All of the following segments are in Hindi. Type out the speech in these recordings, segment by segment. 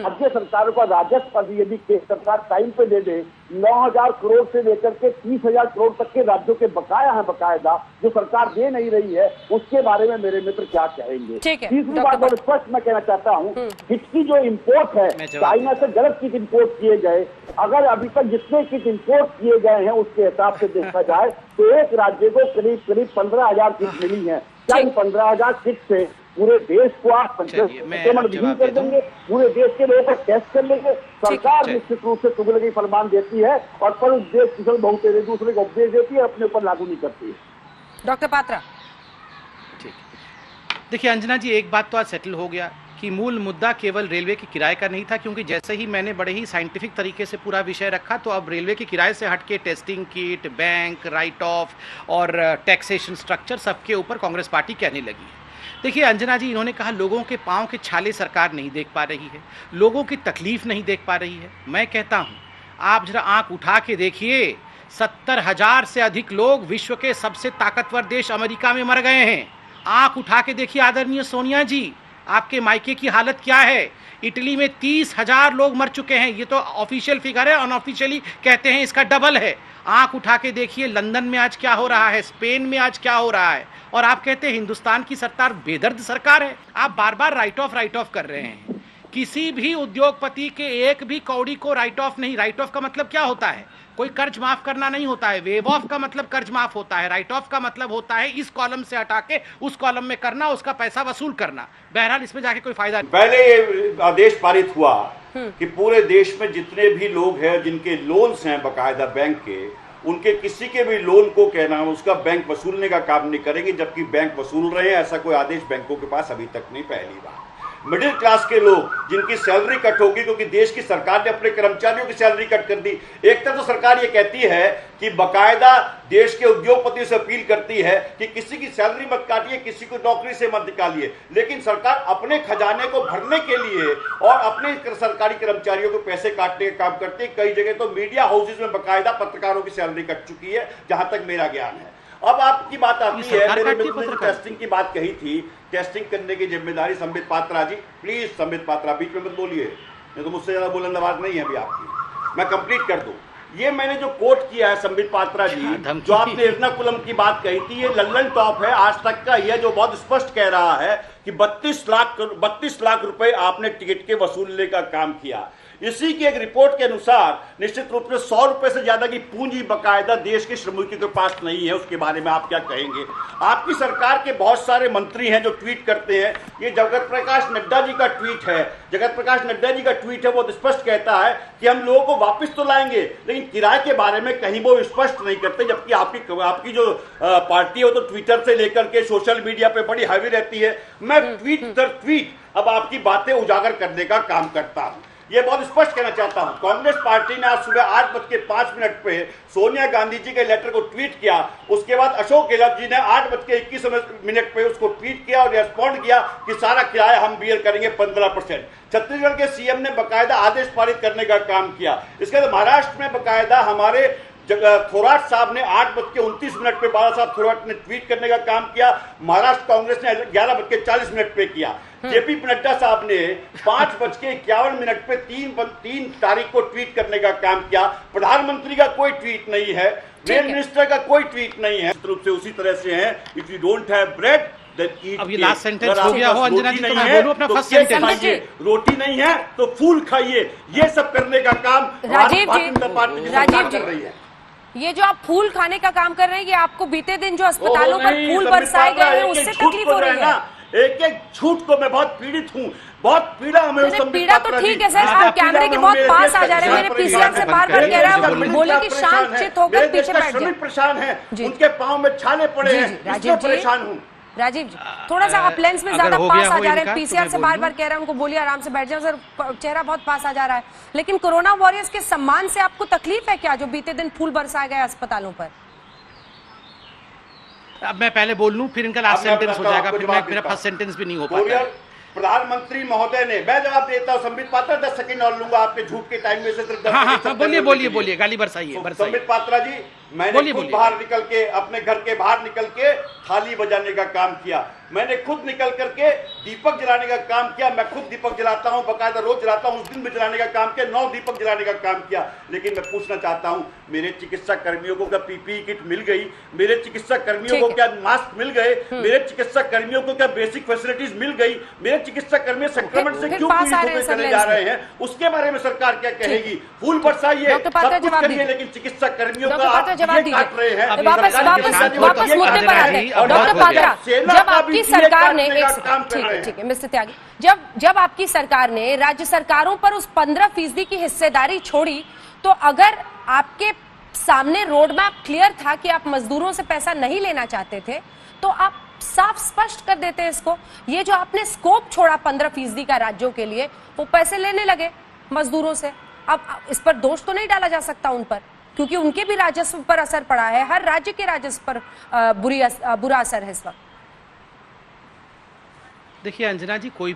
राज्य सरकारों का राजस्व यदि केंद्र सरकार टाइम पे दे दे, 9,000 करोड़ से लेकर के 30,000 करोड़ तक के राज्यों के बकाया है, बकायदा जो सरकार दे नहीं रही है, उसके बारे में मेरे मित्र क्या कहेंगे। तीसरी बात और स्पष्ट मैं कहना चाहता हूँ, किट की जो इम्पोर्ट है, चाइना से गलत किट इम्पोर्ट किए गए, अगर अभी तक जितने किट इम्पोर्ट किए गए हैं उसके हिसाब से देखा जाए तो एक राज्य को करीब 15,000 किट मिली है। क्या इन 15,000 किट से पूरे देश को आप संक्रमण विहीन कर देंगे? पूरे देश के लोगों को टेस्ट कर लेंगे? सरकार निश्चित रूप से तुगलकी फरमान देती है और पर उपदेश कुशल बहुतेरे दूसरे को उपदेश देती है, अपने ऊपर लागू नहीं करती है। डॉक्टर पात्रा, ठीक, देखिए अंजना जी, एक बात तो आज सेटल हो गया कि मूल मुद्दा केवल रेलवे के किराए का नहीं था, क्योंकि जैसे ही मैंने बड़े ही साइंटिफिक तरीके से पूरा विषय रखा तो अब रेलवे के किराए से हटके testing kit, bank, right of और टैक्सेशन स्ट्रक्चर सबके ऊपर कांग्रेस पार्टी कहने लगी है। देखिए अंजना जी, इन्होंने कहा लोगों के पाँव के छाले सरकार नहीं देख पा रही है, लोगों की तकलीफ नहीं देख पा रही है। मैं कहता हूँ आप जरा आंख उठा के देखिए, 70,000 से अधिक लोग विश्व के सबसे ताकतवर देश अमेरिका में मर गए हैं। आंख उठा के देखिए आदरणीय सोनिया जी, आपके मायके की हालत क्या है। इटली में 30,000 लोग मर चुके हैं, ये तो ऑफिशियल फिगर है, अनऑफिशियली कहते हैं इसका डबल है। आंख उठा के देखिए लंदन में आज क्या हो रहा है, स्पेन में आज क्या हो रहा है, और आप कहते हैं हिंदुस्तान की सरकार बेदर्द सरकार है। आप बार बार राइट ऑफ कर रहे हैं। किसी भी उद्योगपति के एक भी कौड़ी को राइट ऑफ नहीं। राइट ऑफ का मतलब क्या होता है? कोई कर्ज माफ करना नहीं होता है। वेव ऑफ का मतलब कर्ज माफ होता है। राइट ऑफ का मतलब होता है इस कॉलम से हटा के उस कॉलम में करना, उसका पैसा वसूल करना। बहरहाल इसमें जाके कोई फायदा नहीं। पहले ये आदेश पारित हुआ कि पूरे देश में जितने भी लोग हैं जिनके लोन्स हैं बकायदा बैंक के, उनके किसी के भी लोन को कहना उसका बैंक वसूलने का काम नहीं करेंगे, जबकि बैंक वसूल रहे हैं। ऐसा कोई आदेश बैंकों के पास अभी तक नहीं। पहली बार मिडिल क्लास के लोग जिनकी सैलरी कट होगी, क्योंकि देश की सरकार ने अपने कर्मचारियों की सैलरी कट कर दी। एक तरफ तो सरकार ये कहती है कि बकायदा देश के उद्योगपतियों से अपील करती है कि किसी की सैलरी मत काटिए, किसी को नौकरी से मत निकालिए, लेकिन सरकार अपने खजाने को भरने के लिए और अपने सरकारी कर्मचारियों को पैसे काटने का काम करती है। कई जगह तो मीडिया हाउसेज में बकायदा पत्रकारों की सैलरी कट चुकी है, जहां तक मेरा ज्ञान है। अब आपकी बात आती है, मेरे मित्र ने टेस्टिंग की बात कही थी, टेस्टिंग करने की जिम्मेदारी संबित पात्रा जी, प्लीज संबित पात्रा बीच में मत बोलिए, नहीं तो मुझसे ज्यादा बुलंद आवाज नहीं है अभी आपकी, मैं कंप्लीट कर दूं। ये मैंने जो कोट किया है संबित पात्रा जी, जो आपने एर्नाकुलम की बात कही थी, ये लल्लन टॉप है आज तक का, यह जो बहुत स्पष्ट कह रहा है कि 32 लाख रुपए आपने टिकट के वसूलने का काम किया। इसी की एक रिपोर्ट के अनुसार निश्चित रूप से 100 रुपए से ज्यादा की पूंजी बकायदा देश के श्रमिकों के पास नहीं है। उसके बारे में आप क्या कहेंगे? आपकी सरकार के बहुत सारे मंत्री हैं जो ट्वीट करते हैं। ये जगत प्रकाश नड्डा जी का ट्वीट है। जगत प्रकाश नड्डा जी का ट्वीट है, वो स्पष्ट कहता है कि हम लोगों को वापस तो लाएंगे, लेकिन किराए के बारे में कहीं वो स्पष्ट नहीं करते। जबकि आपकी जो पार्टी है वो तो ट्विटर से लेकर के सोशल मीडिया पे बड़ी हावी रहती है। मैं ट्वीट दर ट्वीट अब आपकी बातें उजागर करने का काम करता हूं। ये बहुत स्पष्ट कहना चाहता हूं, कांग्रेस पार्टी ने आज सुबह 8:05 पे सोनिया गांधी जी के लेटर को ट्वीट किया। उसके बाद अशोक गहलोत जी ने 8:21 पे उसको ट्वीट किया और रिस्पॉन्ड किया कि सारा किराया हम बियर करेंगे 15%। छत्तीसगढ़ के सीएम ने बकायदा आदेश पारित करने का काम किया। इसके बाद महाराष्ट्र में बकायदा हमारे थोराट साहब ने 8:29 पे बाला साहब थोराट ने ट्वीट करने का काम किया। महाराष्ट्र कांग्रेस ने 11:40 पे किया। जेपी नड्डा साहब ने 5:51 पे 3 तारीख को ट्वीट करने का काम किया। प्रधानमंत्री का कोई ट्वीट नहीं है, रेल मिनिस्टर का कोई ट्वीट नहीं है। रूप से उसी तरह से है, if you don't have bread अब ये लास्ट सेंटेंस हो गया हो अंजना जी, तो मैं बोलूं अपना फर्स्ट सेंटेंस। रोटी नहीं है तो फूल खाइए। ये सब करने का काम राजीव पार्टी कर रही है। ये जो आप फूल खाने का काम कर रहे हैं, ये आपको बीते दिन जो अस्पतालों पर फूल बरसाए गए हैं उससे तकलीफ हो रही है। एक एक झूठ को मैं बहुत पीड़ित हूँ, बहुत पीड़ा हमें। पीड़ा तो ठीक है सर, आप कैमरे के बहुत पास आ जा रहे हैं। मेरे पीसीआर से बार-बार कह रहा है, बोले कि शांत चित होकर पीछे बैठ जाए। परेशान है, उनके पाँव में छाले पड़े हैं, इसलिए परेशान हूँ। राजीव जी, थोड़ा सा आप लेंस में ज्यादा पास आ जा रहे हैं। पीसीआर से बार-बार कह रहे हैं उनको बोलिए आराम से बैठ जाओ सर, चेहरा बहुत पास आ जा रहा है। लेकिन कोरोना वॉरियर्स के सम्मान से आपको तकलीफ है क्या, जो बीते दिन फूल बरसाए गए अस्पतालों पर? अब मैं पहले बोल लूं, फिर इनका लास्ट सेंटेंस हो जाएगा, फिर मेरा फर्स्ट सेंटेंस भी नहीं हो पाता। प्रधानमंत्री महोदय ने, मैं जवाब देता हूं संबित पात्रा, 10 सेकंड और लूंगा आपके झूठ के टाइम में से। हाँ, बोलिए गाली बरसाइए। संबित पात्रा जी, मैंने खुद बाहर निकल के, अपने घर के बाहर निकल के थाली बजाने का काम किया, मैंने खुद निकल करके दीपक जलाने का काम किया। मैं खुद दीपक जलाता हूं, बकायदा रोज जलाता हूं। उस दिन भी जलाने का काम किया, 9 दीपक जलाने का काम किया। लेकिन मैं पूछना चाहता हूं, मेरे चिकित्सा कर्मियों को क्या पीपीई किट मिल गई? मेरे चिकित्सा कर्मियों को क्या मास्क मिल गए? मेरे चिकित्सा कर्मियों को क्या बेसिक फैसिलिटीज मिल गई? मेरे चिकित्सा कर्मी संक्रमण से क्यों पीड़ित होकर चले जा रहे हैं? उसके बारे में सरकार क्या कहेगी? फूल बरसाइए, सब कुछ करिए, लेकिन चिकित्सा कर्मियों का आप ये काट रहे हैं। वापस मुद्दे पर आते हैं। डॉक्टर पात्रा, जब आपकी सरकार ने ठीक है मिस्टर त्यागी, जब आपकी सरकार ने राज्य सरकारों पर उस 15% की हिस्सेदारी छोड़ी, तो अगर आपके सामने रोड मैप क्लियर था कि आप मजदूरों से पैसा नहीं लेना चाहते थे, तो आप साफ स्पष्ट कर देते इसको। ये जो आपने स्कोप छोड़ा 15% का राज्यों के लिए, वो पैसे लेने लगे मजदूरों से। अब इस पर दोष तो नहीं डाला जा सकता उन पर, क्योंकि उनके भी राजस्व पर असर पड़ा है। हर राज्य के राजस्व पर बुरा असर है इस वक्त। देखिए अंजना जी, कोई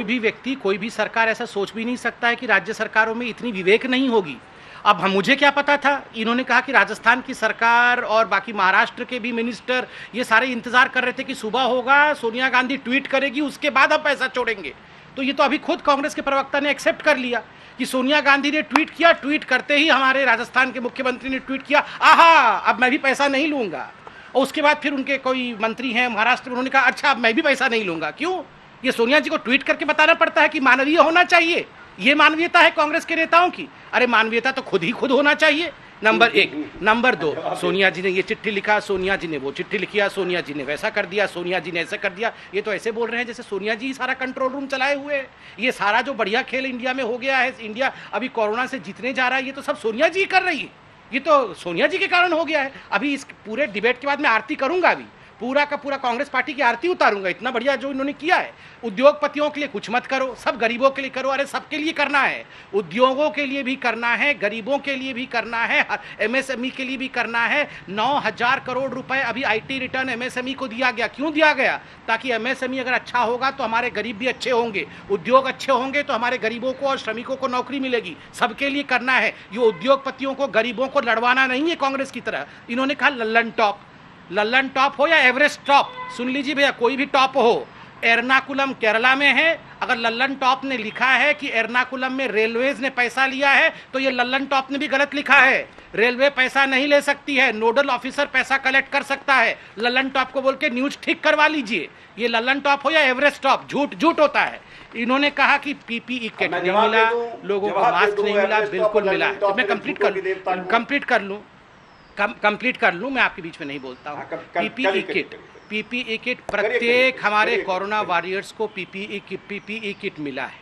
भी व्यक्ति, कोई भी सरकार ऐसा सोच भी नहीं सकता है कि राज्य सरकारों में इतनी विवेक नहीं होगी। अब मुझे क्या पता था? इन्होंने कहा कि राजस्थान की सरकार और बाकी महाराष्ट्र के भी मिनिस्टर ये सारे इंतजार कर रहे थे कि सुबह होगा, सोनिया गांधी ट्वीट करेगी, उसके बाद हम पैसा छोड़ेंगे। तो ये तो अभी खुद कांग्रेस के प्रवक्ता ने एक्सेप्ट कर लिया कि सोनिया गांधी ने ट्वीट किया, ट्वीट करते ही हमारे राजस्थान के मुख्यमंत्री ने ट्वीट किया, आहा अब मैं भी पैसा नहीं लूंगा। और उसके बाद फिर उनके कोई मंत्री हैं महाराष्ट्र में, उन्होंने कहा अच्छा अब मैं भी पैसा नहीं लूंगा। क्यों? ये सोनिया जी को ट्वीट करके बताना पड़ता है कि मानवीय होना चाहिए। ये मानवीयता है कांग्रेस के नेताओं की? अरे मानवीयता तो खुद ही खुद होना चाहिए, नंबर 1। नंबर 2, सोनिया जी ने ये चिट्ठी लिखा, सोनिया जी ने वो चिट्ठी लिखा, सोनिया जी ने वैसा कर दिया, सोनिया जी ने ऐसा कर दिया। ये तो ऐसे बोल रहे हैं जैसे सोनिया जी सारा कंट्रोल रूम चलाए हुए हैं। ये सारा जो बढ़िया खेल इंडिया में हो गया है, इंडिया अभी कोरोना से जीतने जा रहा है, ये तो सब सोनिया जी कर रही है। ये तो सोनिया जी के कारण हो गया है। अभी इस पूरे डिबेट के बाद मैं आरती करूंगा, अभी पूरा का पूरा कांग्रेस पार्टी की आरती उतारूंगा। इतना बढ़िया जो इन्होंने किया है। उद्योगपतियों के लिए कुछ मत करो, सब गरीबों के लिए करो। अरे सबके लिए करना है, उद्योगों के लिए भी करना है, गरीबों के लिए भी करना है, एमएसएमई के लिए भी करना है। 9,000 करोड़ रुपए अभी आईटी रिटर्न एमएसएमई को दिया गया। क्यों दिया गया? ताकि एमएसएमई अगर अच्छा होगा तो हमारे गरीब भी अच्छे होंगे, उद्योग अच्छे होंगे तो हमारे गरीबों को और श्रमिकों को नौकरी मिलेगी। सबके लिए करना है। ये उद्योगपतियों को, गरीबों को लड़वाना नहीं है कांग्रेस की तरह। इन्होंने कहा लल्लन टॉप हो या एवरेस्ट टॉप, सुन लीजिए भैया, कोई भी टॉप हो। एर्नाकुलम केरला में है, अगर लल्लन टॉप ने लिखा है कि एर्नाकुलम में रेलवेज ने पैसा लिया है, तो ये लल्लन टॉप ने भी गलत लिखा है। रेलवे पैसा नहीं ले सकती है, नोडल ऑफिसर पैसा कलेक्ट कर सकता है। लल्लन टॉप को बोल के न्यूज ठीक करवा लीजिए। ये लल्लन टॉप हो या एवरेस्ट टॉप, झूठ होता है। इन्होंने कहा कि पीपीई किट नहीं मिला, लोगों को मास्क नहीं मिला, बिल्कुल मिला है। तो मैं कंप्लीट कर लूं, मैं आपके बीच में नहीं बोलता हूँ। पीपीई किट प्रत्येक हमारे कोरोना वॉरियर्स को पीपीई किट मिला है।